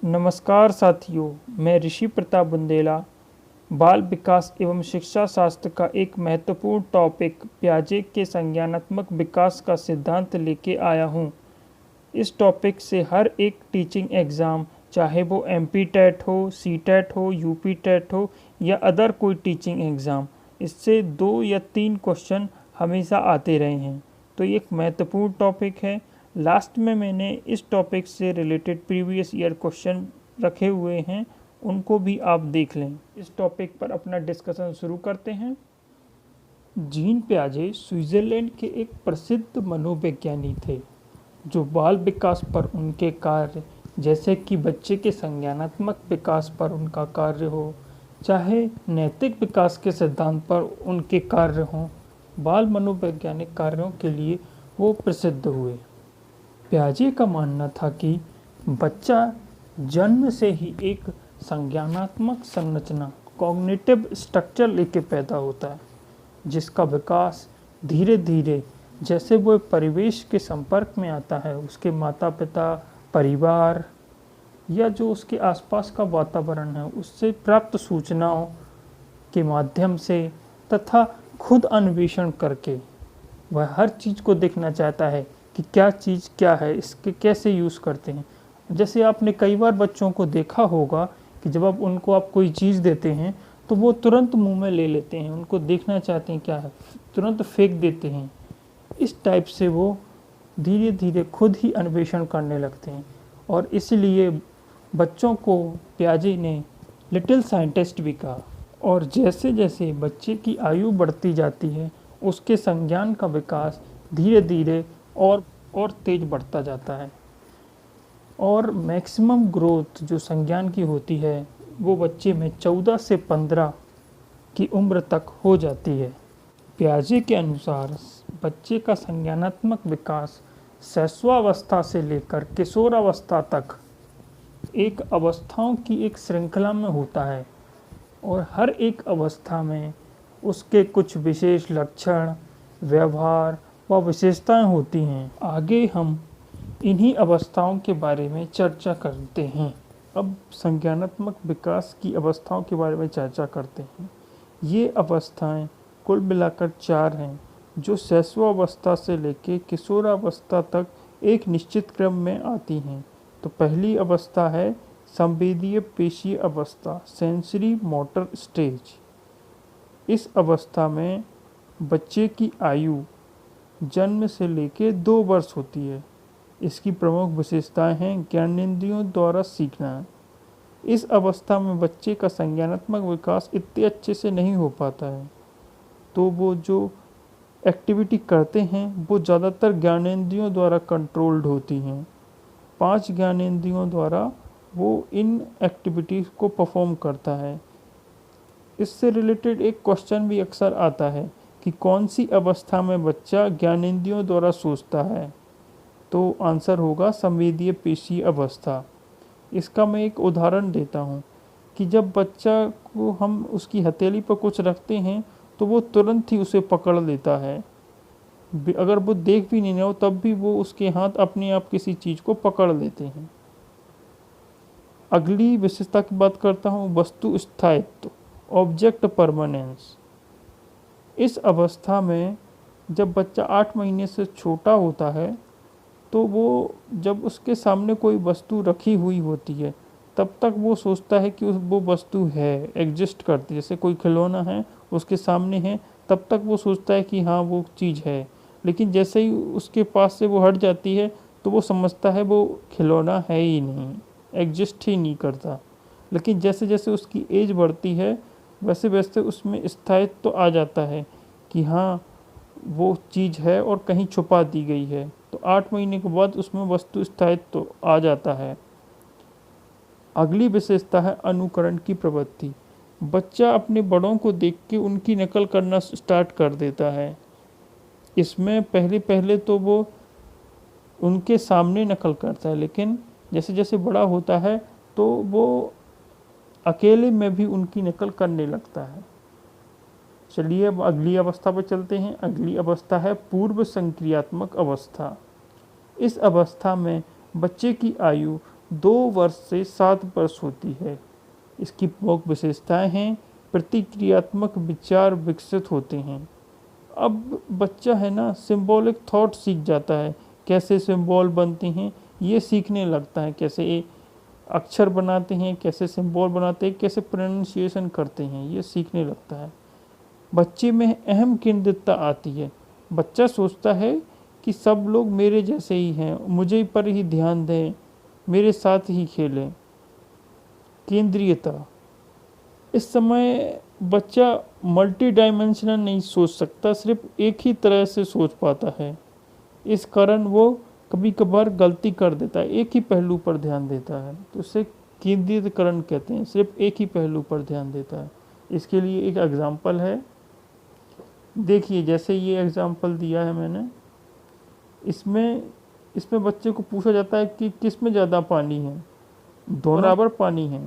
नमस्कार साथियों, मैं ऋषि प्रताप बुंदेला बाल विकास एवं शिक्षा शास्त्र का एक महत्वपूर्ण टॉपिक प्याजे के संज्ञानात्मक विकास का सिद्धांत लेके आया हूँ। इस टॉपिक से हर एक टीचिंग एग्ज़ाम, चाहे वो एमपी टेट हो, सी टेट हो, यूपी टेट हो या अदर कोई टीचिंग एग्ज़ाम, इससे 2 या 3 क्वेश्चन हमेशा आते रहे हैं। तो ये एक महत्वपूर्ण टॉपिक है। लास्ट में मैंने इस टॉपिक से रिलेटेड प्रीवियस ईयर क्वेश्चन रखे हुए हैं, उनको भी आप देख लें। इस टॉपिक पर अपना डिस्कशन शुरू करते हैं। जीन पियाजे स्विट्ज़रलैंड के एक प्रसिद्ध मनोवैज्ञानिक थे जो बाल विकास पर उनके कार्य, जैसे कि बच्चे के संज्ञानात्मक विकास पर उनका कार्य हो, चाहे नैतिक विकास के सिद्धांत पर उनके कार्य हों, बाल मनोवैज्ञानिक कार्यों के लिए वो प्रसिद्ध हुए। पियाजे का मानना था कि बच्चा जन्म से ही एक संज्ञानात्मक संरचना, कॉग्निटिव स्ट्रक्चर लेके पैदा होता है, जिसका विकास धीरे धीरे जैसे वो परिवेश के संपर्क में आता है, उसके माता पिता, परिवार या जो उसके आसपास का वातावरण है, उससे प्राप्त सूचनाओं के माध्यम से तथा खुद अन्वेषण करके वह हर चीज़ को देखना चाहता है कि क्या चीज़ क्या है, इसके कैसे यूज़ करते हैं। जैसे आपने कई बार बच्चों को देखा होगा कि जब आप उनको कोई चीज़ देते हैं तो वो तुरंत मुंह में ले लेते हैं, उनको देखना चाहते हैं क्या है, तुरंत फेंक देते हैं। इस टाइप से वो धीरे धीरे खुद ही अन्वेषण करने लगते हैं और इसलिए बच्चों को पियाजे ने लिटिल साइंटिस्ट भी कहा। और जैसे जैसे बच्चे की आयु बढ़ती जाती है, उसके संज्ञान का विकास धीरे धीरे और तेज बढ़ता जाता है और मैक्सिमम ग्रोथ जो संज्ञान की होती है वो बच्चे में 14 से 15 की उम्र तक हो जाती है। पियाजे के अनुसार बच्चे का संज्ञानात्मक विकास शैशवावस्था से लेकर किशोरावस्था तक एक अवस्थाओं की एक श्रृंखला में होता है और हर एक अवस्था में उसके कुछ विशेष लक्षण, व्यवहार व विशेषताएं होती हैं। आगे हम इन्हीं अवस्थाओं के बारे में चर्चा करते हैं। अब संज्ञानात्मक विकास की अवस्थाओं के बारे में चर्चा करते हैं। ये अवस्थाएं कुल मिलाकर 4 हैं, जो शैशवावस्था से लेकर किशोरावस्था तक एक निश्चित क्रम में आती हैं। तो पहली अवस्था है संवेदीय पेशीय अवस्था, सेंसरी मोटर स्टेज। इस अवस्था में बच्चे की आयु जन्म से लेकर 2 वर्ष होती है। इसकी प्रमुख विशेषताएं हैं ज्ञानेंद्रियों द्वारा सीखना। इस अवस्था में बच्चे का संज्ञानात्मक विकास इतने अच्छे से नहीं हो पाता है, तो वो जो एक्टिविटी करते हैं वो ज़्यादातर ज्ञानेंद्रियों द्वारा कंट्रोल्ड होती हैं। 5 ज्ञानेंद्रियों द्वारा वो इन एक्टिविटीज़ को परफॉर्म करता है। इससे रिलेटेड एक क्वेश्चन भी अक्सर आता है कि कौन सी अवस्था में बच्चा ज्ञानेंद्रियों द्वारा सोचता है, तो आंसर होगा संवेदीय पेशीय अवस्था। इसका मैं एक उदाहरण देता हूँ कि जब बच्चा को हम उसकी हथेली पर कुछ रखते हैं तो वो तुरंत ही उसे पकड़ लेता है। अगर वो देख भी नहीं रहा हो तब भी वो उसके हाथ अपने आप किसी चीज़ को पकड़ लेते हैं। अगली विशेषता की बात करता हूँ वस्तु स्थायित्व, ऑब्जेक्ट परमानेंस। इस अवस्था में जब बच्चा 8 महीने से छोटा होता है तो वो जब उसके सामने कोई वस्तु रखी हुई होती है तब तक वो सोचता है कि वो वस्तु है, एग्जिस्ट करती है। जैसे कोई खिलौना है उसके सामने है तब तक वो सोचता है कि हाँ वो चीज़ है, लेकिन जैसे ही उसके पास से वो हट जाती है तो वो समझता है वो खिलौना है ही नहीं, एग्जिस्ट ही नहीं करता। लेकिन जैसे जैसे उसकी एज बढ़ती है वैसे वैसे उसमें स्थायित्व तो आ जाता है कि हाँ वो चीज़ है और कहीं छुपा दी गई है। तो 8 महीने के बाद उसमें वस्तु स्थायित्व तो आ जाता है। अगली विशेषता है अनुकरण की प्रवृत्ति। बच्चा अपने बड़ों को देख के उनकी नकल करना स्टार्ट कर देता है। इसमें पहले पहले तो वो उनके सामने नकल करता है, लेकिन जैसे जैसे बड़ा होता है तो वो अकेले में भी उनकी नकल करने लगता है। चलिए अब अगली अवस्था पर चलते हैं। अगली अवस्था है पूर्व संक्रियात्मक अवस्था। इस अवस्था में बच्चे की आयु 2 वर्ष से 7 वर्ष होती है। इसकी प्रमुख विशेषताएं हैं, प्रतिक्रियात्मक विचार विकसित होते हैं। अब बच्चा है ना सिंबॉलिक थॉट सीख जाता है, कैसे सिंबल बनते हैं ये सीखने लगता है, कैसे ये अक्षर बनाते हैं, कैसे सिंबल बनाते हैं, कैसे प्रोनाउंसिएशन करते हैं, ये सीखने लगता है। बच्चे में अहम केंद्रितता आती है। बच्चा सोचता है कि सब लोग मेरे जैसे ही हैं, मुझे पर ही ध्यान दें, मेरे साथ ही खेलें। केंद्रीयता, इस समय बच्चा मल्टी डायमेंशनल नहीं सोच सकता, सिर्फ एक ही तरह से सोच पाता है। इस कारण वो कभी कभार गलती कर देता है, एक ही पहलू पर ध्यान देता है, तो उसे केंद्रीयकरण कहते हैं, सिर्फ एक ही पहलू पर ध्यान देता है। इसके लिए एक एग्जाम्पल है, देखिए जैसे ये एग्जाम्पल दिया है मैंने, इसमें बच्चे को पूछा जाता है कि किस में ज़्यादा पानी है, दोनों बराबर पानी है,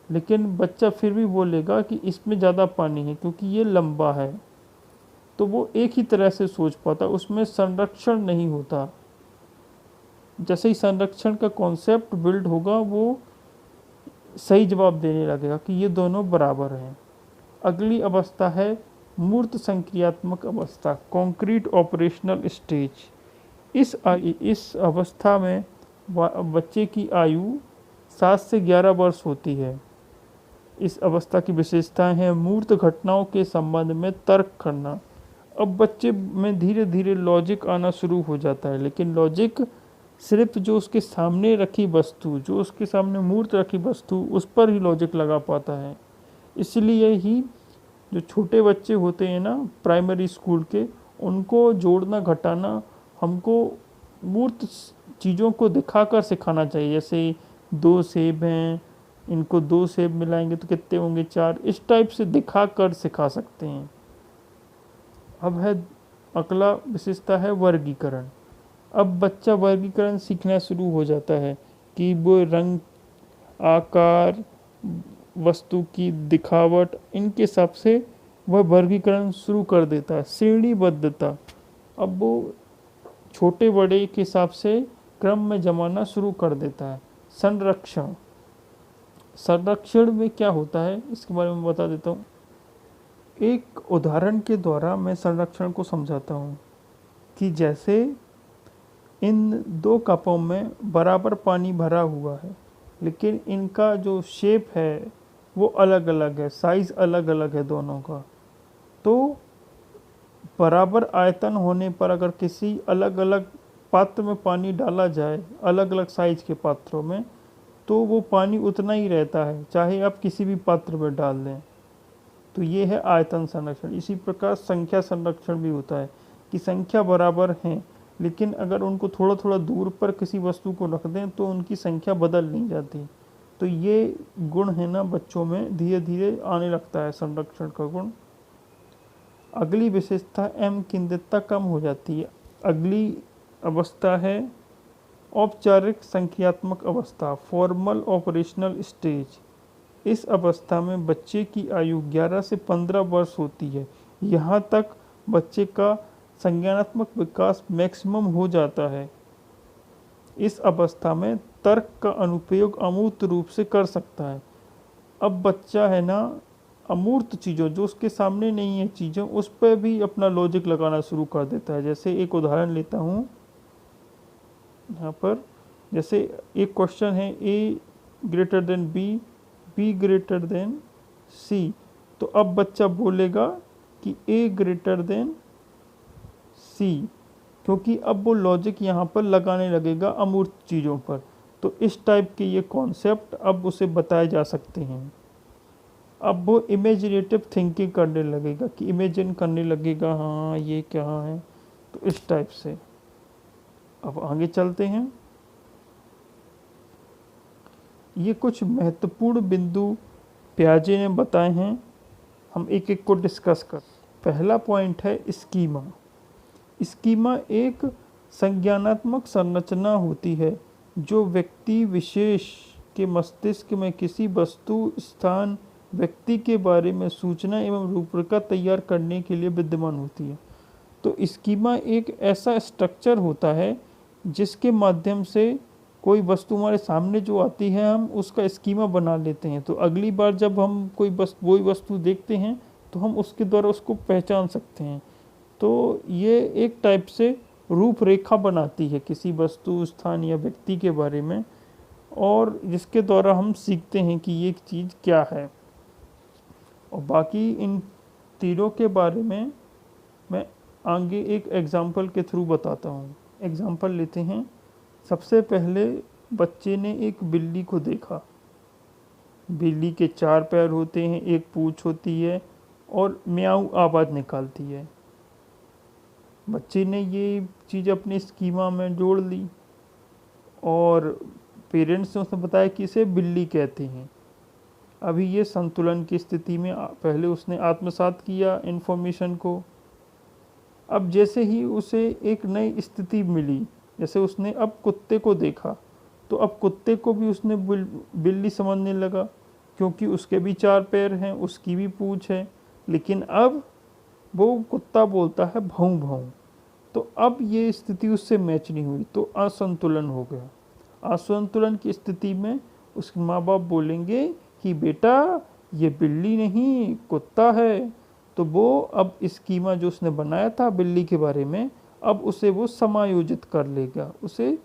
लेकिन बच्चा फिर भी बोलेगा कि इसमें ज़्यादा पानी है क्योंकि ये लंबा है। तो वो एक ही तरह से सोच पाता, उसमें संरक्षण नहीं होता। जैसे ही संरक्षण का कॉन्सेप्ट बिल्ड होगा वो सही जवाब देने लगेगा कि ये दोनों बराबर हैं। अगली अवस्था है मूर्त संक्रियात्मक अवस्था, कॉन्क्रीट ऑपरेशनल स्टेज। इस अवस्था में बच्चे की आयु 7 से 11 वर्ष होती है। इस अवस्था की विशेषताएं हैं मूर्त घटनाओं के संबंध में तर्क करना। अब बच्चे में धीरे धीरे लॉजिक आना शुरू हो जाता है, लेकिन लॉजिक सिर्फ जो उसके सामने रखी वस्तु, जो उसके सामने मूर्त रखी वस्तु, उस पर ही लॉजिक लगा पाता है। इसलिए ही जो छोटे बच्चे होते हैं ना प्राइमरी स्कूल के, उनको जोड़ना घटाना हमको मूर्त चीज़ों को दिखाकर सिखाना चाहिए। जैसे 2 सेब हैं, इनको 2 सेब मिलाएंगे तो कितने होंगे, 4। इस टाइप से दिखाकर सिखा सकते हैं। अब है अगला विशेषता है वर्गीकरण। अब बच्चा वर्गीकरण सीखना शुरू हो जाता है कि वो रंग, आकार, वस्तु की दिखावट, इनके हिसाब से वह वर्गीकरण शुरू कर देता है। श्रेणीबद्धता, अब वो छोटे बड़े के हिसाब से क्रम में जमाना शुरू कर देता है। संरक्षण, संरक्षण में क्या होता है इसके बारे में बता देता हूँ। एक उदाहरण के द्वारा मैं संरक्षण को समझाता हूँ कि जैसे इन 2 कपों में बराबर पानी भरा हुआ है, लेकिन इनका जो शेप है वो अलग अलग है, साइज़ अलग अलग है दोनों का। तो बराबर आयतन होने पर अगर किसी अलग अलग पात्र में पानी डाला जाए, अलग अलग साइज़ के पात्रों में, तो वो पानी उतना ही रहता है चाहे आप किसी भी पात्र में डाल दें। तो ये है आयतन संरक्षण। इसी प्रकार संख्या संरक्षण भी होता है कि संख्या बराबर हैं, लेकिन अगर उनको थोड़ा थोड़ा दूर पर किसी वस्तु को रख दें तो उनकी संख्या बदल नहीं जाती। तो ये गुण है ना बच्चों में धीरे धीरे आने लगता है, संरक्षण का गुण। अगली विशेषता एम केंद्रितता कम हो जाती है। अगली अवस्था है औपचारिक संख्यात्मक अवस्था, फॉर्मल ऑपरेशनल स्टेज। इस अवस्था में बच्चे की आयु 11 से 15 वर्ष होती है। यहाँ तक बच्चे का संज्ञानात्मक विकास मैक्सिमम हो जाता है। इस अवस्था में तर्क का अनुप्रयोग अमूर्त रूप से कर सकता है। अब बच्चा है ना अमूर्त चीज़ों, जो उसके सामने नहीं है चीज़ों, उस पर भी अपना लॉजिक लगाना शुरू कर देता है। जैसे एक उदाहरण लेता हूँ यहाँ पर, जैसे एक क्वेश्चन है A greater than B, B greater than C. तो अब बच्चा बोलेगा कि ए ग्रेटर देन सी, क्योंकि अब वो लॉजिक यहाँ पर लगाने लगेगा अमूर्त चीज़ों पर। तो इस टाइप के ये कॉन्सेप्ट अब उसे बताए जा सकते हैं। अब वो इमेजिनेटिव थिंकिंग करने लगेगा कि इमेजिन करने लगेगा, हाँ ये क्या है, तो इस टाइप से। अब आगे चलते हैं। ये कुछ महत्वपूर्ण बिंदु पियाजे ने बताए हैं, हम एक एक को डिस्कस कर। पहला पॉइंट है स्कीमा। स्कीमा एक संज्ञानात्मक संरचना होती है जो व्यक्ति विशेष के मस्तिष्क में किसी वस्तु, स्थान, व्यक्ति के बारे में सूचना एवं रूपरेखा तैयार करने के लिए विद्यमान होती है। तो स्कीमा एक ऐसा स्ट्रक्चर होता है जिसके माध्यम से कोई वस्तु हमारे सामने जो आती है हम उसका स्कीमा बना लेते हैं, तो अगली बार जब हम वही वस्तु देखते हैं तो हम उसके द्वारा उसको पहचान सकते हैं। तो ये एक टाइप से रूपरेखा बनाती है किसी वस्तु, स्थान या व्यक्ति के बारे में, और जिसके द्वारा हम सीखते हैं कि ये चीज़ क्या है। और बाकी इन तीनों के बारे में मैं आगे एक एग्जाम्पल के थ्रू बताता हूँ। एग्जाम्पल लेते हैं। सबसे पहले बच्चे ने एक बिल्ली को देखा। बिल्ली के 4 पैर होते हैं, एक पूँछ होती है और म्याऊ आवाज़ निकालती है। बच्चे ने ये चीज़ अपने स्कीमा में जोड़ ली और पेरेंट्स ने उसने बताया कि इसे बिल्ली कहते हैं। अभी ये संतुलन की स्थिति में पहले उसने आत्मसात किया इन्फॉर्मेशन को। अब जैसे ही उसे एक नई स्थिति मिली, जैसे उसने अब कुत्ते को देखा, तो अब कुत्ते को भी उसने बिल्ली समझने लगा, क्योंकि उसके भी 4 पैर हैं, उसकी भी पूँछ है। लेकिन अब वो कुत्ता बोलता है भौं भौं, तो अब ये स्थिति उससे मैच नहीं हुई, तो असंतुलन हो गया। असंतुलन की स्थिति में उसके माँ बाप बोलेंगे कि बेटा ये बिल्ली नहीं कुत्ता है, तो वो अब स्कीमा जो उसने बनाया था बिल्ली के बारे में, अब उसे वो समायोजित कर लेगा, उसे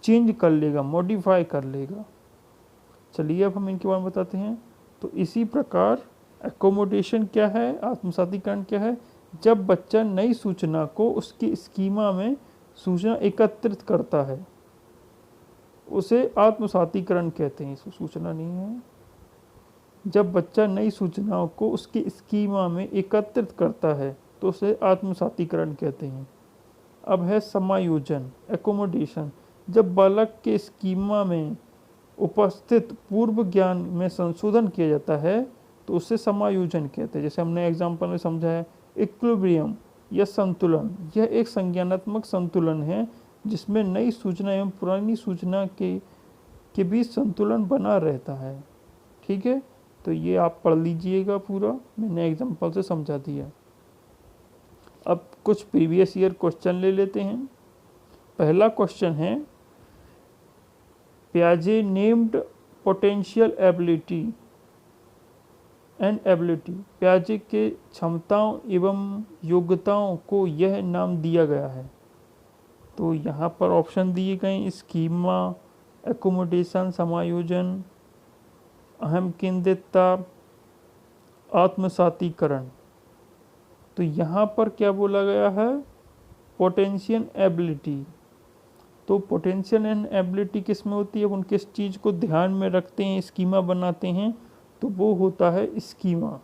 चेंज कर लेगा, मॉडिफाई कर लेगा। चलिए अब हम इनके बारे में बताते हैं। तो इसी प्रकार एकोमोडेशन क्या है, आत्मसातीकरण क्या है? जब बच्चा नई सूचना को उसके स्कीमा में सूचना एकत्रित करता है, उसे आत्मसातीकरण कहते हैं। सूचना नहीं है। जब बच्चा नई सूचनाओं को उसके स्कीमा में एकत्रित करता है तो उसे आत्मसातीकरण कहते हैं। अब है समायोजन, एकोमोडेशन। जब बालक के स्कीमा में उपस्थित पूर्व ज्ञान में संशोधन किया जाता है तो उसे समायोजन कहते हैं। जैसे हमने एग्जाम्पल में समझा है, इक्विलिब्रियम या संतुलन, यह एक संज्ञानात्मक संतुलन है जिसमें नई सूचना एवं पुरानी सूचना के बीच संतुलन बना रहता है। ठीक है, तो ये आप पढ़ लीजिएगा पूरा, मैंने एग्जाम्पल से समझा दिया। अब कुछ प्रीवियस ईयर क्वेश्चन ले लेते हैं। पहला क्वेश्चन है, पियाजे named potential ability and ability. पियाजे के क्षमताओं एवं योग्यताओं को यह नाम दिया गया है। तो यहाँ पर ऑप्शन दिए गए, स्कीमा, एकोमोडेशन, समायोजन, अहम केंद्रितता, आत्मसातीकरण। तो यहाँ पर क्या बोला गया है? Potential ability. तो पोटेंशियल एंड एबिलिटी किस में होती है? उन किस चीज़ को ध्यान में रखते हैं, स्कीमा बनाते हैं, तो वो होता है स्कीमा,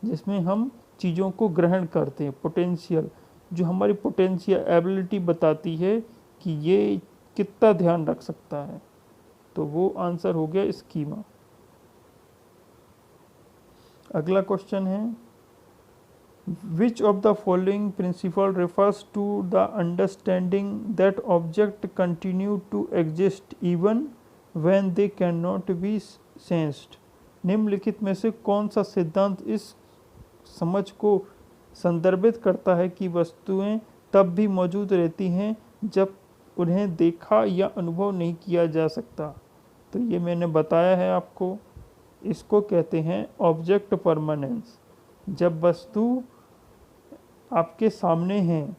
जिसमें हम चीज़ों को ग्रहण करते हैं। पोटेंशियल, जो हमारी पोटेंशियल एबिलिटी बताती है कि ये कितना ध्यान रख सकता है, तो वो आंसर हो गया स्कीमा। अगला क्वेश्चन है, which of the following principle refers to the understanding that object continue to exist even when they can not be sensed. निम्नलिखित में से कौन सा सिद्धांत इस समझ को संदर्भित करता है कि वस्तुएं तब भी मौजूद रहती हैं जब उन्हें देखा या अनुभव नहीं किया जा सकता? तो ये मैंने बताया है आपको, इसको कहते हैं ऑब्जेक्ट परमानेंस। जब वस्तु आपके सामने है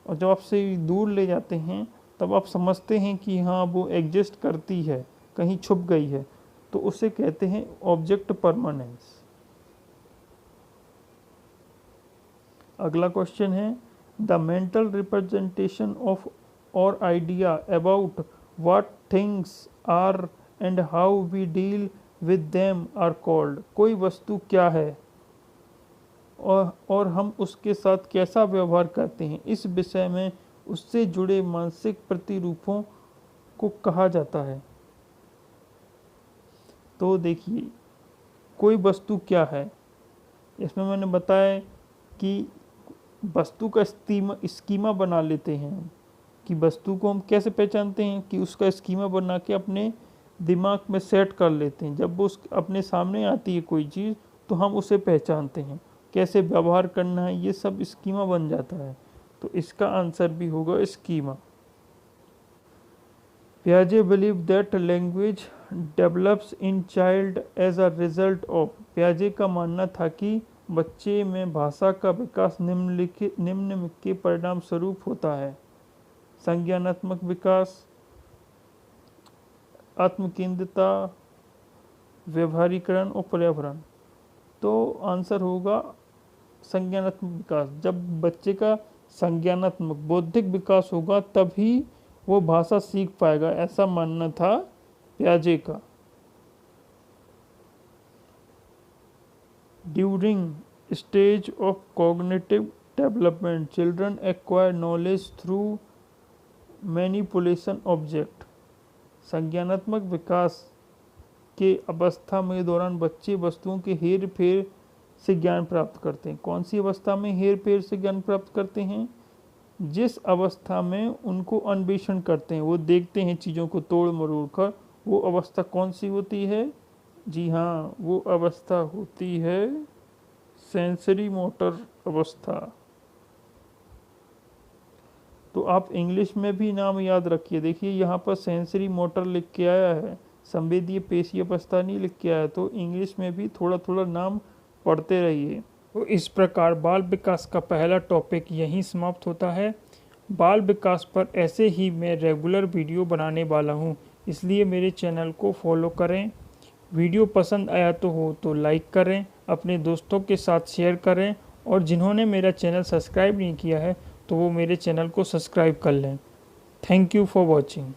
और जब आपसे दूर ले जाते हैं तब आप समझते हैं कि हाँ वो एग्जिस्ट करती है, कहीं छुप गई है, तो उसे कहते हैं ऑब्जेक्ट परमानेंस। अगला क्वेश्चन है, द मेंटल रिप्रेजेंटेशन ऑफ और idea about what things are and how we deal with them are called. कोई वस्तु क्या है और हम उसके साथ कैसा व्यवहार करते हैं, इस विषय में उससे जुड़े मानसिक प्रतिरूपों को कहा जाता है। तो देखिए, कोई वस्तु क्या है, इसमें मैंने बताया कि वस्तु का स्कीमा बना लेते हैं कि वस्तु को हम कैसे पहचानते हैं कि उसका स्कीमा बना के अपने दिमाग में सेट कर लेते हैं। जब वो अपने सामने आती है कोई चीज़ तो हम उसे पहचानते हैं, कैसे व्यवहार करना है, ये सब स्कीमा बन जाता है। तो इसका आंसर भी होगा schema. Piaget believed that language develops in child as a result of। पियाजे का मानना था कि बच्चे में भाषा का विकास निम्न के परिणाम स्वरूप होता है। संज्ञानात्मक विकास, आत्मकेंद्रिता, व्यवहारीकरण और पर्यावरण। तो आंसर होगा संज्ञानात्मक विकास। जब बच्चे का संज्ञानात्मक बौद्धिक विकास होगा तभी वो भाषा सीख पाएगा, ऐसा मानना था पियाजे का। During stage of cognitive development children acquire knowledge through manipulation object. संज्ञानात्मक विकास के अवस्था में दौरान बच्चे वस्तुओं के हेर फेर से ज्ञान प्राप्त करते हैं। कौन सी अवस्था में हेर फेर से ज्ञान प्राप्त करते हैं? जिस अवस्था में उनको अन्वेषण करते हैं, वो देखते हैं चीज़ों को तोड़ मरोड़ कर, वो अवस्था कौन सी होती है? जी हाँ, वो अवस्था होती है सेंसरी मोटर अवस्था। तो आप इंग्लिश में भी नाम याद रखिए। देखिए यहाँ पर सेंसरी मोटर लिख के आया है, संवेदीय पेशी अवस्था नहीं लिख के आया। तो इंग्लिश में भी थोड़ा थोड़ा नाम पढ़ते रहिए। तो इस प्रकार बाल विकास का पहला टॉपिक यहीं समाप्त होता है। बाल विकास पर ऐसे ही मैं रेगुलर वीडियो बनाने वाला हूँ, इसलिए मेरे चैनल को फॉलो करें। वीडियो पसंद आया तो लाइक करें, अपने दोस्तों के साथ शेयर करें, और जिन्होंने मेरा चैनल सब्सक्राइब नहीं किया है तो वो मेरे चैनल को सब्सक्राइब कर लें। Thank you for watching.